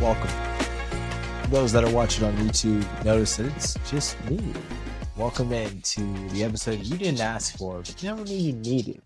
welcome. For those that are watching on YouTube, notice that it's just me. Welcome into the episode you didn't ask for, but you never knew you needed.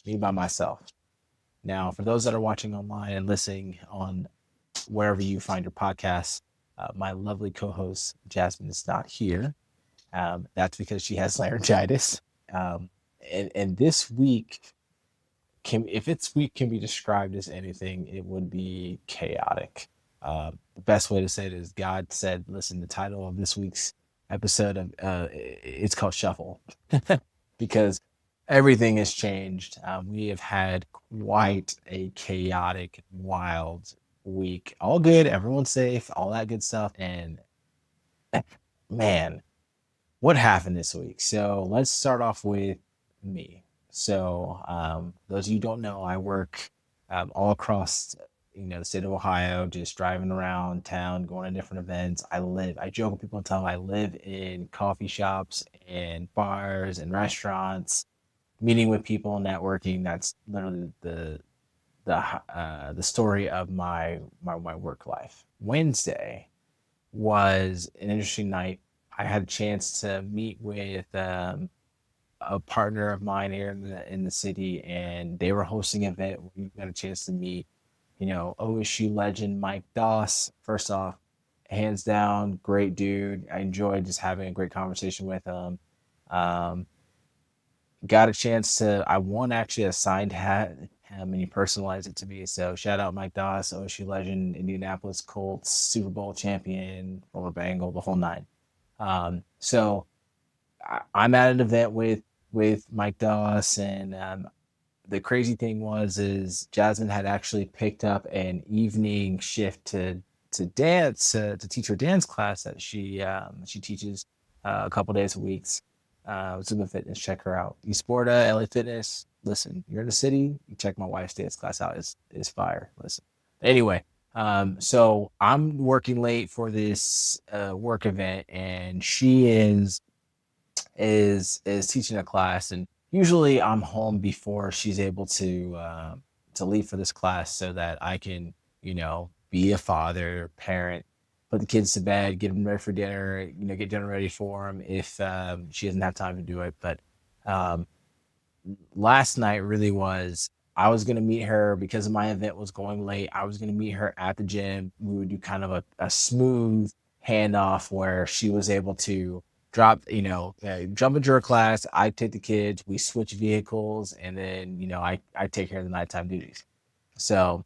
Me by myself. Now, for those that are watching online and listening on wherever you find your podcasts, my lovely co-host Jasmine is not here. That's because she has laryngitis. And this week if its week can be described as anything, it would be chaotic. The best way to say it is God said, listen, the title of this week's episode of it's called Shuffle because everything has changed. We have had quite a chaotic, wild week. All good, everyone's safe, all that good stuff. And man, what happened this week? So let's start off with me. So those of you who don't know, I work all across the state of Ohio, just driving around town, going to different events. I joke with people and tell them I live in coffee shops and bars and restaurants, meeting with people, networking. That's literally the story of my work life. Wednesday was an interesting night. I had a chance to meet with a partner of mine here in the city, and they were hosting an event where we got a chance to meet, OSU legend Mike Doss. First off, hands down, great dude. I enjoyed just having a great conversation with him. Got a chance I won actually a signed hat, and he personalized it to me. So shout out Mike Doss, OSU legend, Indianapolis Colts, Super Bowl champion, former Bengal, the whole nine. So I'm at an event with Mike Doss, and the crazy thing is Jasmine had actually picked up an evening shift to dance to teach her dance class that she teaches a couple days a week. Zumba Fitness, check her out. Esporta, LA Fitness. Listen, you're in the city, you check my wife's dance class out. Is fire. Listen. Anyway, so I'm working late for this work event, and she is teaching a class, and usually I'm home before she's able to leave for this class so that I can, be a father, parent, put the kids to bed, get them ready for dinner, get dinner ready for them if she doesn't have time to do it. But last night really was, I was going to meet her because my event was going late. I was going to meet her at the gym. We would do kind of a smooth handoff where she was able to jump into her class. I take the kids, we switch vehicles, and then, I take care of the nighttime duties. So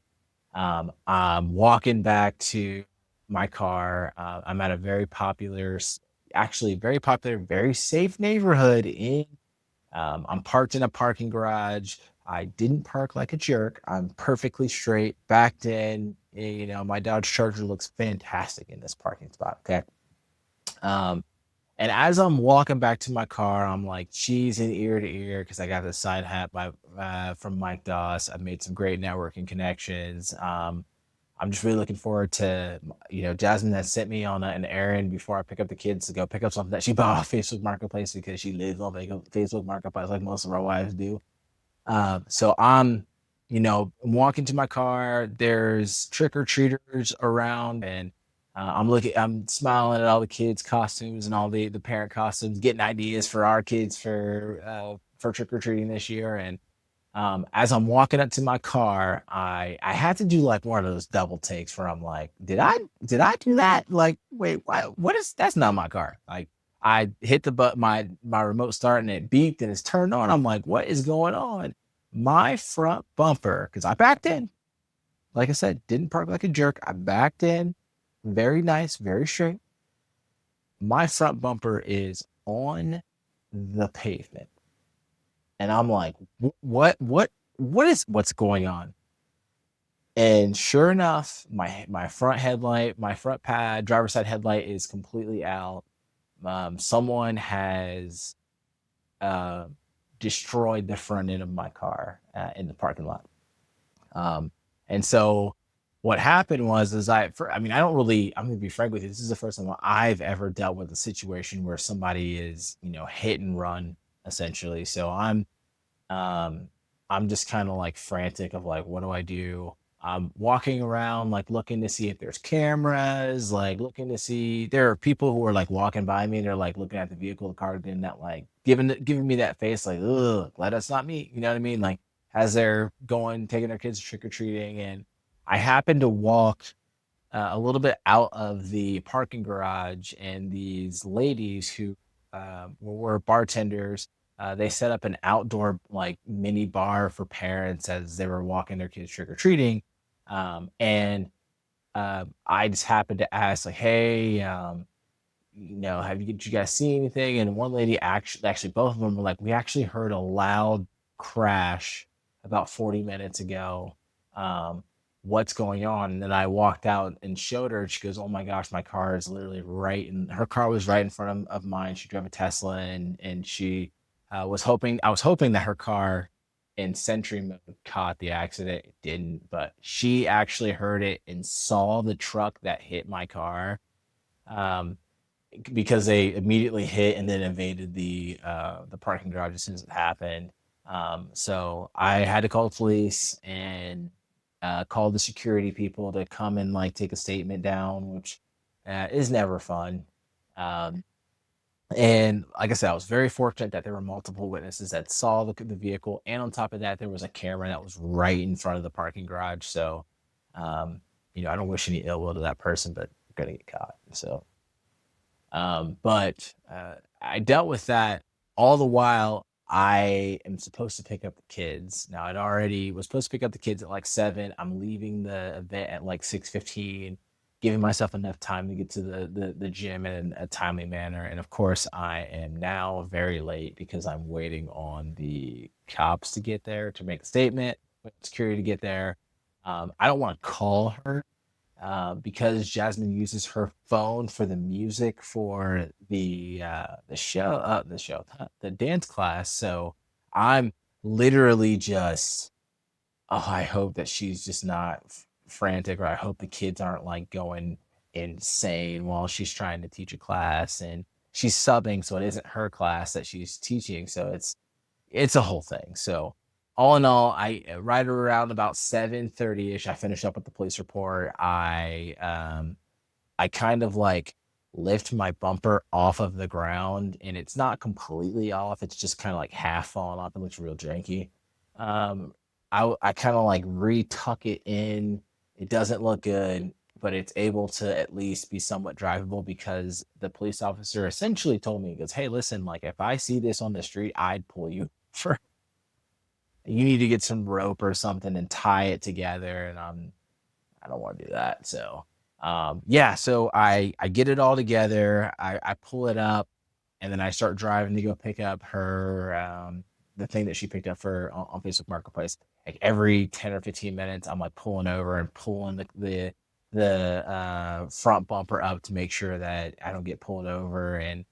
I'm walking back to my car. I'm at a very popular, very safe neighborhood I'm parked in a parking garage. I didn't park like a jerk. I'm perfectly straight, backed in. My Dodge Charger looks fantastic in this parking spot. Okay. And as I'm walking back to my car, I'm like cheesing ear to ear because I got the side hat from Mike Doss. I've made some great networking connections. I'm just really looking forward to, Jasmine has sent me on an errand before I pick up the kids to go pick up something that she bought off Facebook Marketplace because she lives on Facebook Marketplace like most of our wives do. So I'm, walking to my car. There's trick-or-treaters around, and I'm smiling at all the kids' costumes and all the parent costumes, getting ideas for our kids for trick-or-treating this year. And as I'm walking up to my car, I had to do like one of those double takes where I'm like, did I do that? Like, wait, that's not my car. Like, I hit the button, my remote start, and it beeped and it's turned on. I'm like, what is going on? My front bumper, because I backed in. Like I said, didn't park like a jerk. I backed in, very nice, very straight. My front bumper is on the pavement. And I'm like, what's going on? And sure enough, my front headlight, my front driver's side headlight is completely out. Someone has destroyed the front end of my car in the parking lot. And so what happened was I'm gonna be frank with you. This is the first time I've ever dealt with a situation where somebody is, hit and run essentially. So I'm just kind of like frantic of like, what do I do? I'm walking around, like looking to see if there's cameras, like looking to see. There are people who are like walking by me. They're like looking at the vehicle, the car, doing that, like giving me that face, like, ugh, glad that's not me. You know what I mean? Like as they're going, taking their kids trick or treating, and I happen to walk a little bit out of the parking garage, and these ladies who were bartenders, they set up an outdoor like mini bar for parents as they were walking their kids trick or treating, and I just happened to ask like, "Hey, did you guys see anything?" And one lady actually, both of them were like, "We actually heard a loud crash about 40 minutes ago. Um, what's going on?" And then I walked out and showed her. She goes, "Oh my gosh, my car is literally right." And her car was right in front of mine. She drove a Tesla, and she was hoping. I was hoping that her car in Sentry mode caught the accident. It didn't, but she actually heard it and saw the truck that hit my car. Um, because they immediately hit and then invaded the parking garage as soon as it happened. So I had to call the police and call the security people to come and like take a statement down, which is never fun. Um, and like I said, I was very fortunate that there were multiple witnesses that saw the vehicle, and on top of that, there was a camera that was right in front of the parking garage. So, um, I don't wish any ill will to that person, but they're gonna get caught. So. But I dealt with that all the while. I am supposed to pick up the kids. Now, I'd already was supposed to pick up the kids at like 7. I'm leaving the event at like 6:15, giving myself enough time to get to the gym in a timely manner. And of course, I am now very late because I'm waiting on the cops to get there to make a statement, security to get there. I don't want to call her because Jasmine uses her phone for the music for the dance class. So I'm literally just, oh, I hope that she's just not frantic, or I hope the kids aren't like going insane while she's trying to teach a class, and she's subbing, so it isn't her class that she's teaching. So it's a whole thing. So all in all, I right around about 7:30 ish, I finished up with the police report. I kind of like lift my bumper off of the ground, and it's not completely off. It's just kind of like half falling off. It looks real janky. Um, I kind of like retuck it in. It doesn't look good, but it's able to at least be somewhat drivable because the police officer essentially told me, he goes, "Hey, listen, like if I see this on the street, I'd pull you for you need to get some rope or something and tie it together." And I don't want to do that. So yeah, so I get it all together, I pull it up, and then I start driving to go pick up her the thing that she picked up for on Facebook Marketplace. Like every 10 or 15 minutes, I'm like pulling over and pulling the front bumper up to make sure that I don't get pulled over, and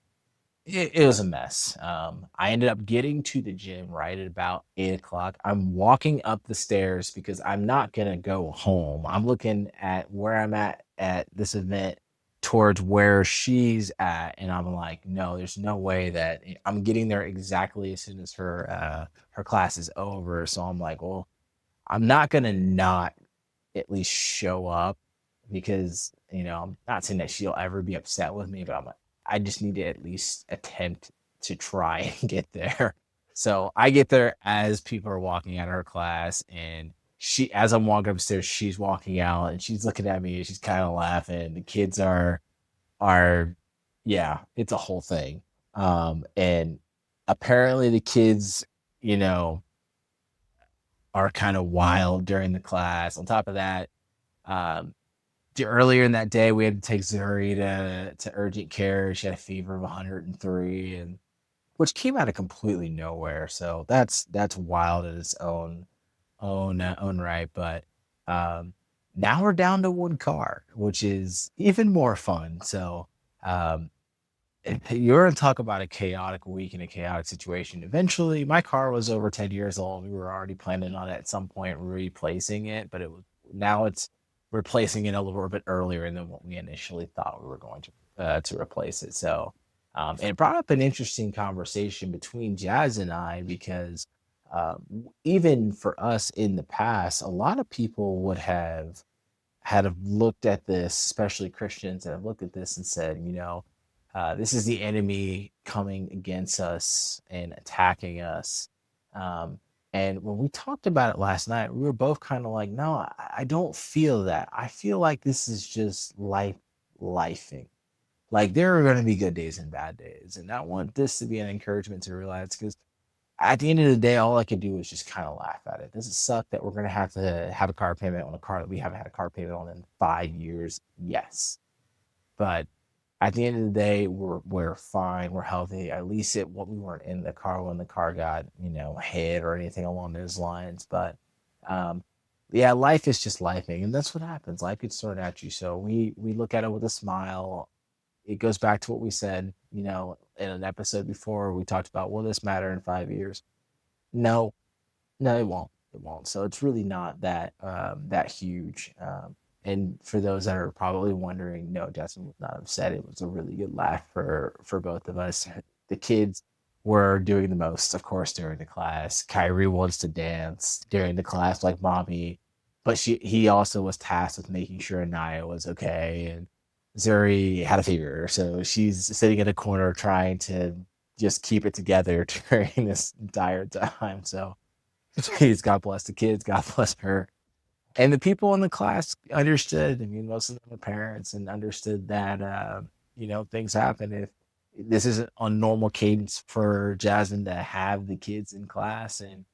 it was a mess. I ended up getting to the gym right at about 8 o'clock. I'm walking up the stairs because I'm not gonna go home. I'm looking at where I'm at this event towards where she's at, and I'm like, no, there's no way that I'm getting there exactly as soon as her class is over. So I'm like, well, I'm not gonna not at least show up because, I'm not saying that she'll ever be upset with me, but I'm like, I just need to at least attempt to try and get there. So I get there as people are walking out of her class, and as I'm walking upstairs, she's walking out and she's looking at me and she's kind of laughing. The kids are, yeah, it's a whole thing. And apparently the kids, you know, are kind of wild during the class. On top of that, um, earlier in that day, we had to take Zuri to urgent care. She had a fever of 103, and which came out of completely nowhere. So that's wild in its own right. But now we're down to one car, which is even more fun. So um, you're gonna talk about a chaotic week and a chaotic situation. Eventually, my car was over 10 years old. We were already planning on at some point replacing it, but it's replacing it a little bit earlier than what we initially thought we were going to replace it. So, and it brought up an interesting conversation between Jazz and I because Even for us in the past, a lot of people would have looked at this, especially Christians, that have looked at this and said, this is the enemy coming against us and attacking us. Um, and when we talked about it last night, we were both kind of like, no, I don't feel that. I feel like this is just lifing. Like there are going to be good days and bad days. And I want this to be an encouragement to realize, because at the end of the day, all I could do is just kind of laugh at it. Does it suck that we're going to have a car payment on a car that we haven't had a car payment on in 5 years? Yes. But at the end of the day, we're fine. We're healthy. At least what we weren't in the car when the car got, hit or anything along those lines. But um, yeah, life is just lifing, and that's what happens. Life gets thrown at you. So we look at it with a smile. It goes back to what we said, in an episode before. We talked about, will this matter in 5 years? No, no, it won't. It won't. So it's really not that huge. And for those that are probably wondering, no, Justin was not upset. It was a really good laugh for both of us. The kids were doing the most, of course, during the class. Kyrie wants to dance during the class like mommy, but he also was tasked with making sure Anaya was okay, and Zuri had a fever, so she's sitting in a corner trying to just keep it together during this dire time. So please, God bless the kids. God bless her. And the people in the class understood. I mean, most of them are parents and understood that, things happen. If this isn't a normal cadence for Jasmine to have the kids in class, and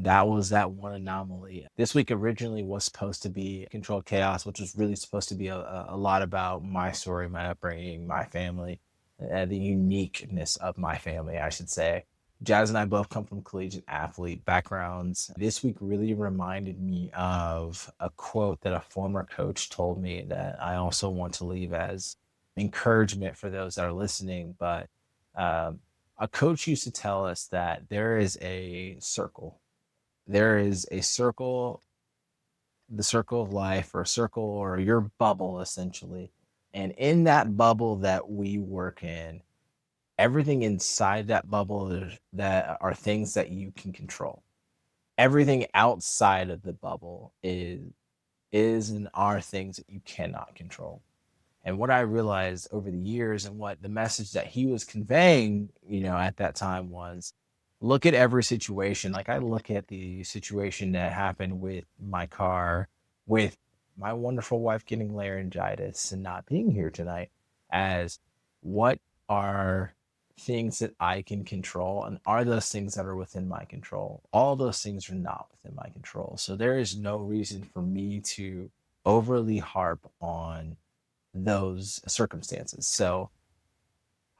that was that one anomaly. This week originally was supposed to be Controlled Chaos, which was really supposed to be a lot about my story, my upbringing, my family, the uniqueness of my family, I should say. Jazz and I both come from collegiate athlete backgrounds. This week really reminded me of a quote that a former coach told me that I also want to leave as encouragement for those that are listening. But um, a coach used to tell us that there is a circle. There is a circle, the circle of life, or a circle, or your bubble, essentially. And in that bubble that we work in, everything inside that bubble that are things that you can control. Everything outside of the bubble is and are things that you cannot control. And what I realized over the years, and what the message that he was conveying, at that time, was look at every situation. Like I look at the situation that happened with my car, with my wonderful wife getting laryngitis and not being here tonight, as what are things that I can control, and are those things that are within my control. All those things are not within my control. So there is no reason for me to overly harp on those circumstances. So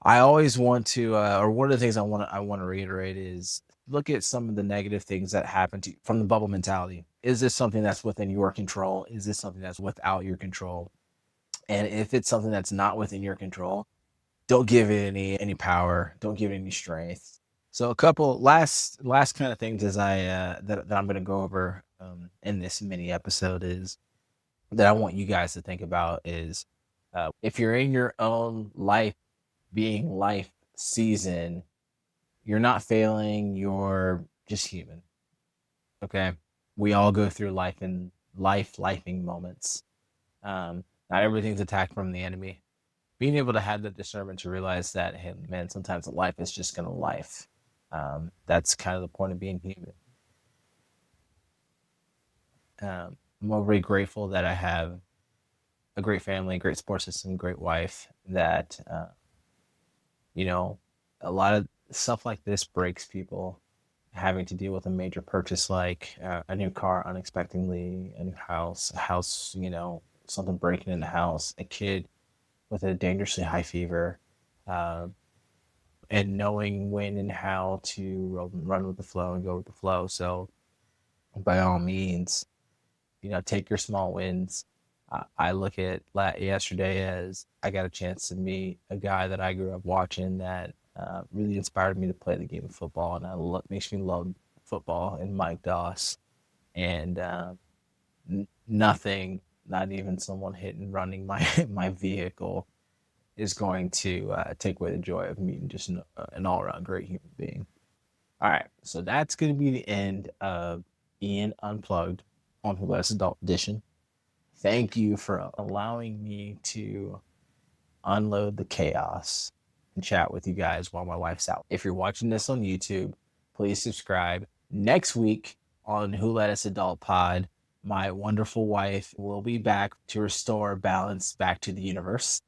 I always want to, or one of the things I want to reiterate is look at some of the negative things that happen to you from the bubble mentality. Is this something that's within your control? Is this something that's without your control? And if it's something that's not within your control, don't give it any power. Don't give it any strength. So a couple last kind of things as I that I'm going to go over in this mini episode is that I want you guys to think about is if you're in your own life being life season, you're not failing, you're just human. Okay. We all go through lifing moments. Not everything's attacked from the enemy. Being able to have the discernment to realize that, hey, man, sometimes life is just gonna life. That's kind of the point of being human. I'm very grateful that I have a great family, a great support system, great wife that you know, a lot of stuff like this breaks people having to deal with a major purchase like a new car unexpectedly, a new house, something breaking in the house, a kid with a dangerously high fever, uh, and knowing when and how to run with the flow and go with the flow. So, by all means, take your small wins. I look at yesterday as I got a chance to meet a guy that I grew up watching that really inspired me to play the game of football, and makes me love football, and Mike Doss. And nothing, not even someone hitting running my my vehicle, is going to take away the joy of meeting just an all around great human being. All right. So that's going to be the end of Ian Unplugged on the Less Adult Edition. Thank you for allowing me to unload the chaos and chat with you guys while my wife's out. If you're watching this on YouTube, please subscribe. Next week on Who Let Us Adult Pod, my wonderful wife will be back to restore balance back to the universe.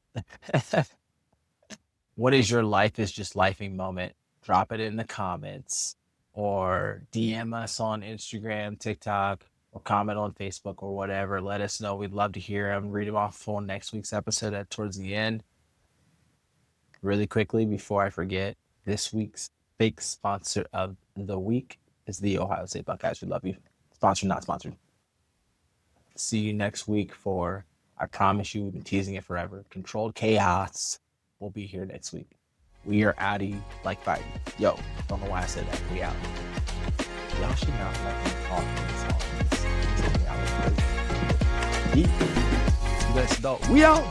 What is your life is just lifing moment? Drop it in the comments or DM us on Instagram, TikTok, or comment on Facebook or whatever. Let us know. We'd love to hear them. Read them off on next week's episode at towards the end. Really quickly before I forget, this week's fake sponsor of the week is the Ohio State Buckeyes. We love you. Sponsored, not sponsored. See you next week for, I promise you, we've been teasing it forever. Controlled Chaos will be here next week. We are outie like fighting. Yo, don't know why I said that. We out. Y'all should not let me talk in this. Yeet. Let's go. We out.